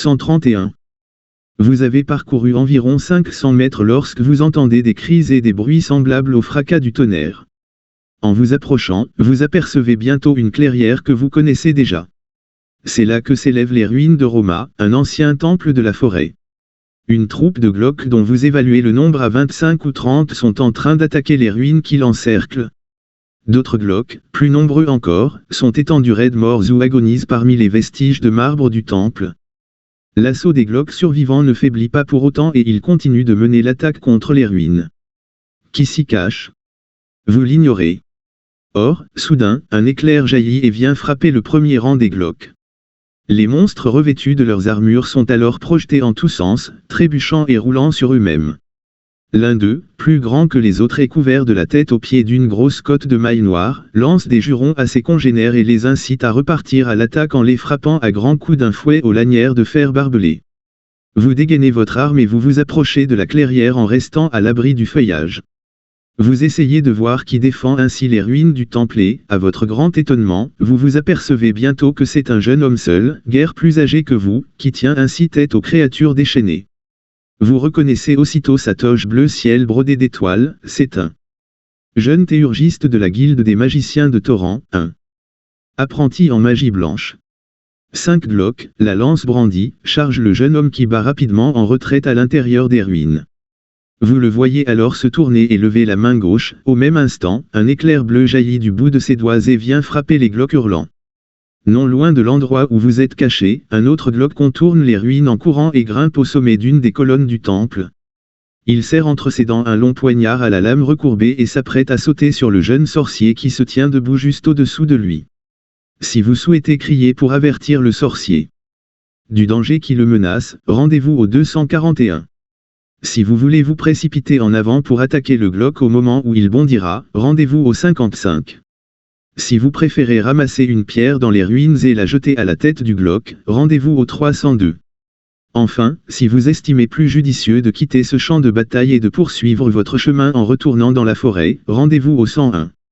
131. Vous avez parcouru environ 500 mètres lorsque vous entendez des cris et des bruits semblables au fracas du tonnerre. En vous approchant, vous apercevez bientôt une clairière que vous connaissez déjà. C'est là que s'élèvent les ruines de Roma, un ancien temple de la forêt. Une troupe de Glock dont vous évaluez le nombre à 25 ou 30 sont en train d'attaquer les ruines qui l'encerclent. D'autres Glock, plus nombreux encore, sont étendus raides morts ou agonisent parmi les vestiges de marbre du temple. L'assaut des Glock survivants ne faiblit pas pour autant et ils continuent de mener l'attaque contre les ruines. Qui s'y cache? Vous l'ignorez. Or, soudain, un éclair jaillit et vient frapper le premier rang des Glock. Les monstres revêtus de leurs armures sont alors projetés en tous sens, trébuchant et roulant sur eux-mêmes. L'un d'eux, plus grand que les autres et couvert de la tête aux pieds d'une grosse cotte de mailles noires, lance des jurons à ses congénères et les incite à repartir à l'attaque en les frappant à grands coups d'un fouet aux lanières de fer barbelé. Vous dégainez votre arme et vous vous approchez de la clairière en restant à l'abri du feuillage. Vous essayez de voir qui défend ainsi les ruines du temple et, à votre grand étonnement, vous vous apercevez bientôt que c'est un jeune homme seul, guère plus âgé que vous, qui tient ainsi tête aux créatures déchaînées. Vous reconnaissez aussitôt sa toge bleu ciel brodée d'étoiles, c'est un jeune théurgiste de la guilde des magiciens de Torrent, un apprenti en magie blanche. 5 Glock, la lance brandie, charge le jeune homme qui bat rapidement en retraite à l'intérieur des ruines. Vous le voyez alors se tourner et lever la main gauche, au même instant, un éclair bleu jaillit du bout de ses doigts et vient frapper les Glock hurlant. Non loin de l'endroit où vous êtes caché, un autre Glock contourne les ruines en courant et grimpe au sommet d'une des colonnes du temple. Il serre entre ses dents un long poignard à la lame recourbée et s'apprête à sauter sur le jeune sorcier qui se tient debout juste au-dessous de lui. Si vous souhaitez crier pour avertir le sorcier du danger qui le menace, rendez-vous au 241. Si vous voulez vous précipiter en avant pour attaquer le Glock au moment où il bondira, rendez-vous au 55. Si vous préférez ramasser une pierre dans les ruines et la jeter à la tête du Glock, rendez-vous au 302. Enfin, si vous estimez plus judicieux de quitter ce champ de bataille et de poursuivre votre chemin en retournant dans la forêt, rendez-vous au 101.